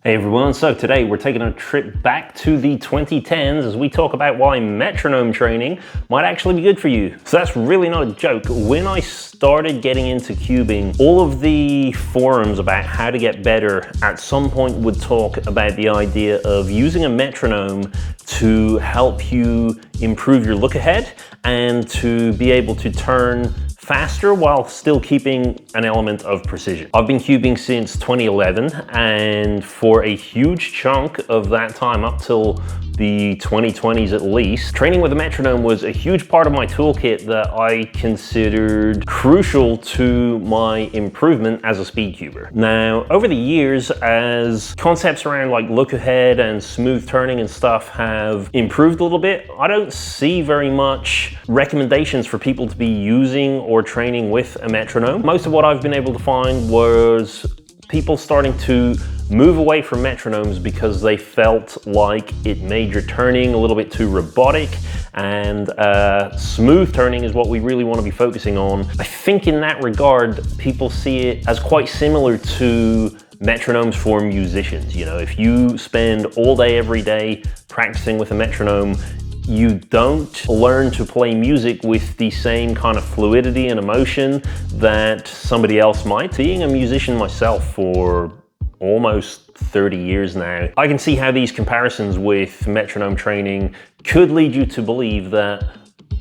Hey everyone, so today we're taking a trip back to the 2010s as we talk about why metronome training might actually be good for you. So that's really not a joke. When I started getting into cubing, all of the forums about how to get better at some point would talk about the idea of using a metronome to help you improve your look ahead and to be able to turn faster while still keeping an element of precision. I've been cubing since 2011, and for a huge chunk of that time, up till the 2020s at least, training with a metronome was a huge part of my toolkit that I considered crucial to my improvement as a speed cuber. Now, over the years, as concepts around like look ahead and smooth turning and stuff have improved a little bit, I don't see very much recommendations for people to be using or training with a metronome. Most of what I've been able to find was people starting to move away from metronomes because they felt like it made your turning a little bit too robotic, and smooth turning is what we really want to be focusing on. I think in that regard, people see it as quite similar to metronomes for musicians. You know, if you spend all day, every day practicing with a metronome, you don't learn to play music with the same kind of fluidity and emotion that somebody else might. Being a musician myself for almost 30 years now, I can see how these comparisons with metronome training could lead you to believe that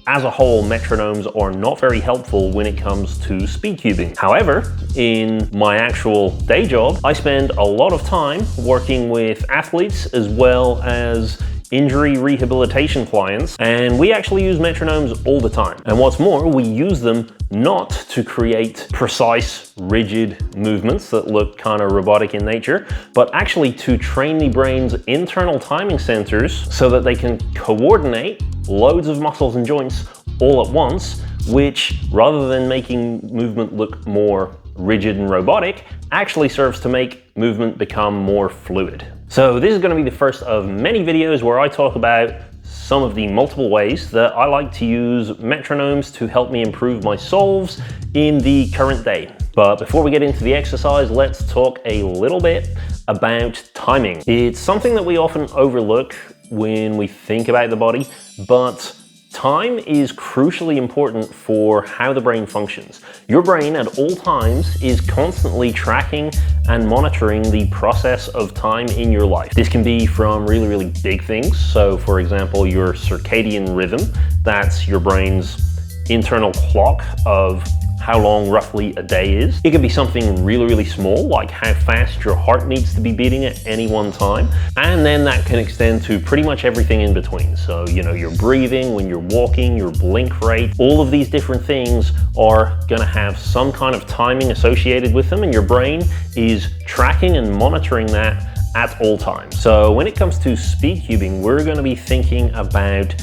as a whole, metronomes are not very helpful when it comes to speed cubing. However, in my actual day job, I spend a lot of time working with athletes as well as injury rehabilitation clients, and we actually use metronomes all the time. And what's more, we use them not to create precise, rigid movements that look kind of robotic in nature, but actually to train the brain's internal timing centers so that they can coordinate loads of muscles and joints all at once, which, rather than making movement look more rigid and robotic, actually serves to make movement become more fluid. So this is going to be the first of many videos where I talk about some of the multiple ways that I like to use metronomes to help me improve my solves in the current day. But before we get into the exercise, let's talk a little bit about timing. It's something that we often overlook when we think about the body, but time is crucially important for how the brain functions. Your brain at all times is constantly tracking and monitoring the process of time in your life. This can be from really, really big things. So for example, your circadian rhythm, that's your brain's internal clock of how long roughly a day is. It could be something really, really small, like how fast your heart needs to be beating at any one time. And then that can extend to pretty much everything in between. So, you know, your breathing, when you're walking, your blink rate, all of these different things are gonna have some kind of timing associated with them, and your brain is tracking and monitoring that at all times. So when it comes to speed cubing, we're gonna be thinking about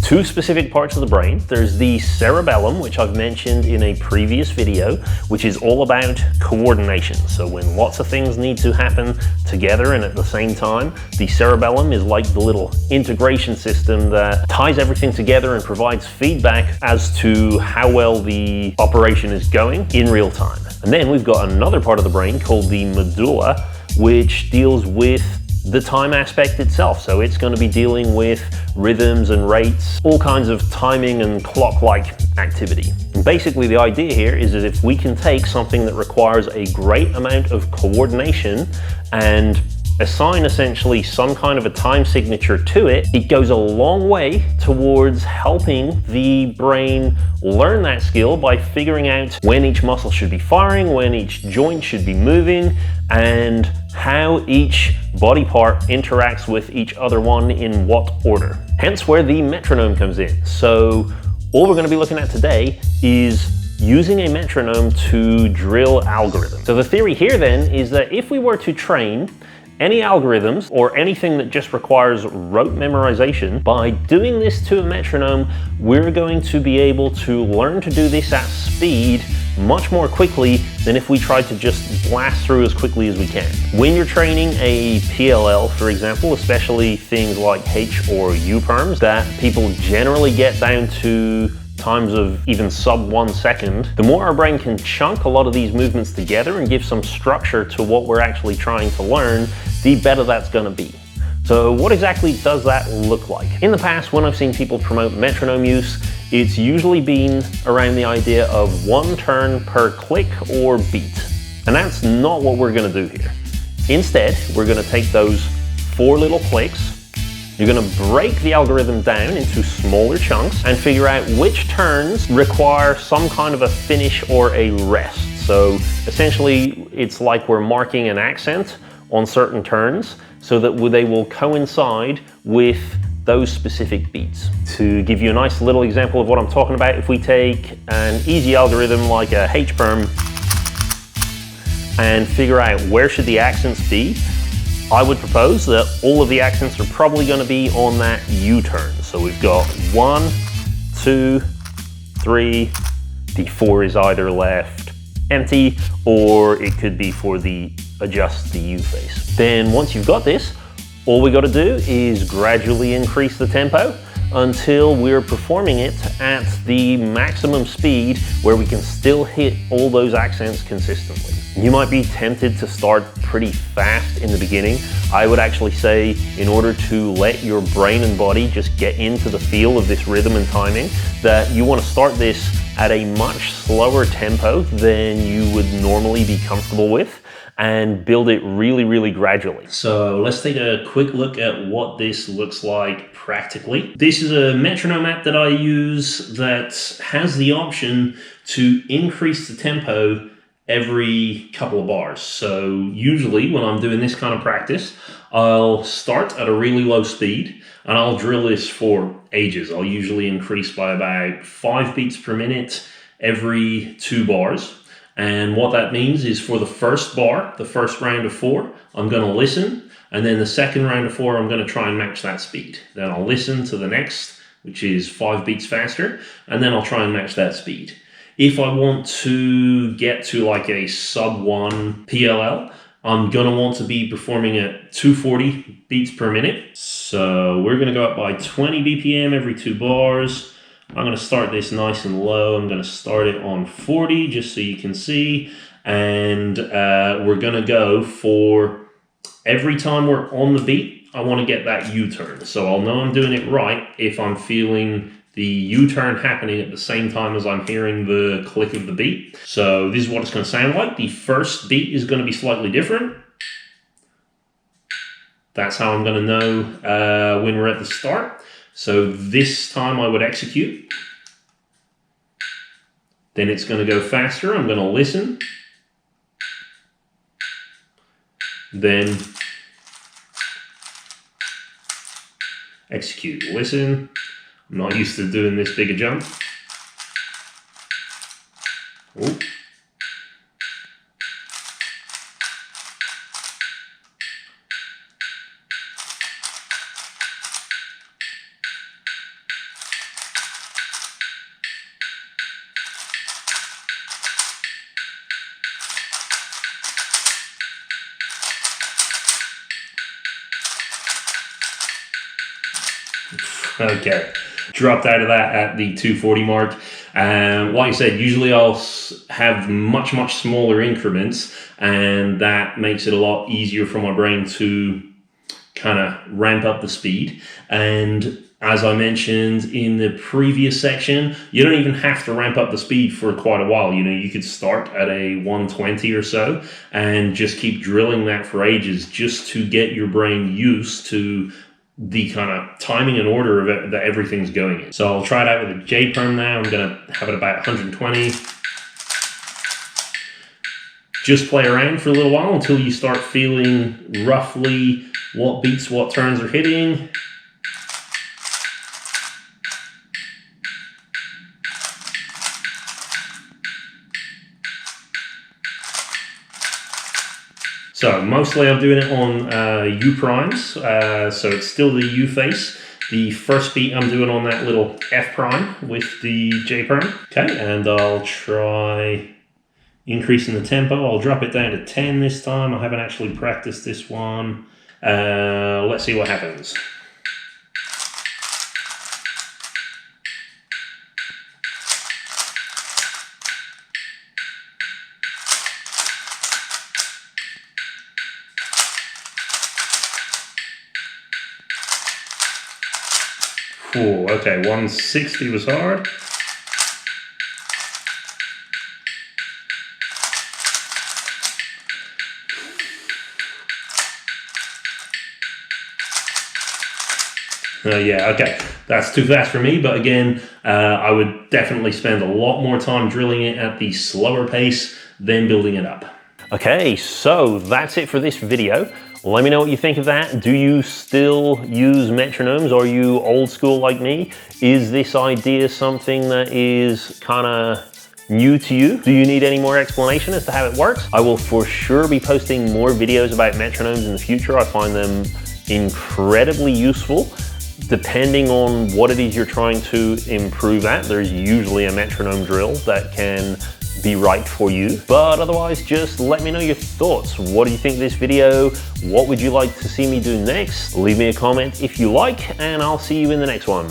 two specific parts of the brain. There's the cerebellum, which I've mentioned in a previous video, which is all about coordination. So when lots of things need to happen together and at the same time, the cerebellum is like the little integration system that ties everything together and provides feedback as to how well the operation is going in real time. And then we've got another part of the brain called the medulla, which deals with the time aspect itself. So it's going to be dealing with rhythms and rates, all kinds of timing and clock-like activity. And basically the idea here is that if we can take something that requires a great amount of coordination and assign essentially some kind of a time signature to it, it goes a long way towards helping the brain learn that skill by figuring out when each muscle should be firing, when each joint should be moving, and how each body part interacts with each other one in what order. Hence where the metronome comes in. So all we're going to be looking at today is using a metronome to drill algorithms. So the theory here then is that if we were to train any algorithms or anything that just requires rote memorization, by doing this to a metronome, we're going to be able to learn to do this at speed much more quickly than if we tried to just blast through as quickly as we can. When you're training a PLL, for example, especially things like H or U perms that people generally get down to times of even sub 1 second, the more our brain can chunk a lot of these movements together and give some structure to what we're actually trying to learn, the better that's going to be. So what exactly does that look like? In the past, when I've seen people promote metronome use, it's usually been around the idea of 1 turn per click or beat. And that's not what we're going to do here. Instead, we're going to take those 4 little clicks, you're going to break the algorithm down into smaller chunks and figure out which turns require some kind of a finish or a rest. So essentially, it's like we're marking an accent on certain turns so that they will coincide with those specific beats. To give you a nice little example of what I'm talking about, if we take an easy algorithm like a H-perm and figure out where should the accents be, I would propose that all of the accents are probably going to be on that U-turn. So we've got 1, 2, 3, the 4 is either left empty or it could be for the adjust the U face. Then once you've got this, all we got to do is gradually increase the tempo until we're performing it at the maximum speed where we can still hit all those accents consistently. You might be tempted to start pretty fast in the beginning. I would actually say in order to let your brain and body just get into the feel of this rhythm and timing, that you want to start this at a much slower tempo than you would normally be comfortable with and build it really, really gradually. So let's take a quick look at what this looks like practically. This is a metronome app that I use that has the option to increase the tempo every couple of bars. So usually when I'm doing this kind of practice, I'll start at a really low speed and I'll drill this for ages. I'll usually increase by about 5 beats per minute every 2 bars. And what that means is for the first bar, the first round of 4, I'm going to listen. And then the second round of 4, I'm going to try and match that speed. Then I'll listen to the next, which is 5 beats faster. And then I'll try and match that speed. If I want to get to like a sub 1 PLL, I'm going to want to be performing at 240 beats per minute. So we're going to go up by 20 BPM every 2 bars. I'm going to start this nice and low. I'm going to start it on 40 just so you can see. And we're going to go for every time we're on the beat, I want to get that U-turn. So I'll know I'm doing it right if I'm feeling the U-turn happening at the same time as I'm hearing the click of the beat. So this is what it's going to sound like. The first beat is going to be slightly different. That's how I'm going to know when we're at the start. So this time I would execute. Then it's going to go faster. I'm going to listen. Then execute, listen. I'm not used to doing this big a jump. Ooh. Okay, dropped out of that at the 240 mark. Like I said, usually I'll have much smaller increments, and that makes it a lot easier for my brain to kind of ramp up the speed. And as I mentioned in the previous section, you don't even have to ramp up the speed for quite a while. You know, you could start at a 120 or so and just keep drilling that for ages just to get your brain used to the kind of timing and order of it that everything's going in. So I'll try it out with a J-perm now. I'm going to have it about 120. Just play around for a little while until you start feeling roughly what beats, what turns are hitting. So mostly I'm doing it on U primes, so it's still the U face. The first beat I'm doing on that little F prime with the J perm. Okay, and I'll try increasing the tempo. I'll drop it down to 10 this time. I haven't actually practiced this one. Let's see what happens. Cool, okay, 160 was hard. Yeah, okay, that's too fast for me, but again, I would definitely spend a lot more time drilling it at the slower pace than building it up. Okay, so that's it for this video. Let me know what you think of that. Do you still use metronomes? Are you old school like me? Is this idea something that is kind of new to you? Do you need any more explanation as to how it works? I will for sure be posting more videos about metronomes in the future. I find them incredibly useful. Depending on what it is you're trying to improve at, there's usually a metronome drill that can be right for you. But otherwise, just let me know your thoughts. What do you think of this video? What would you like to see me do next? Leave me a comment if you like, and I'll see you in the next one.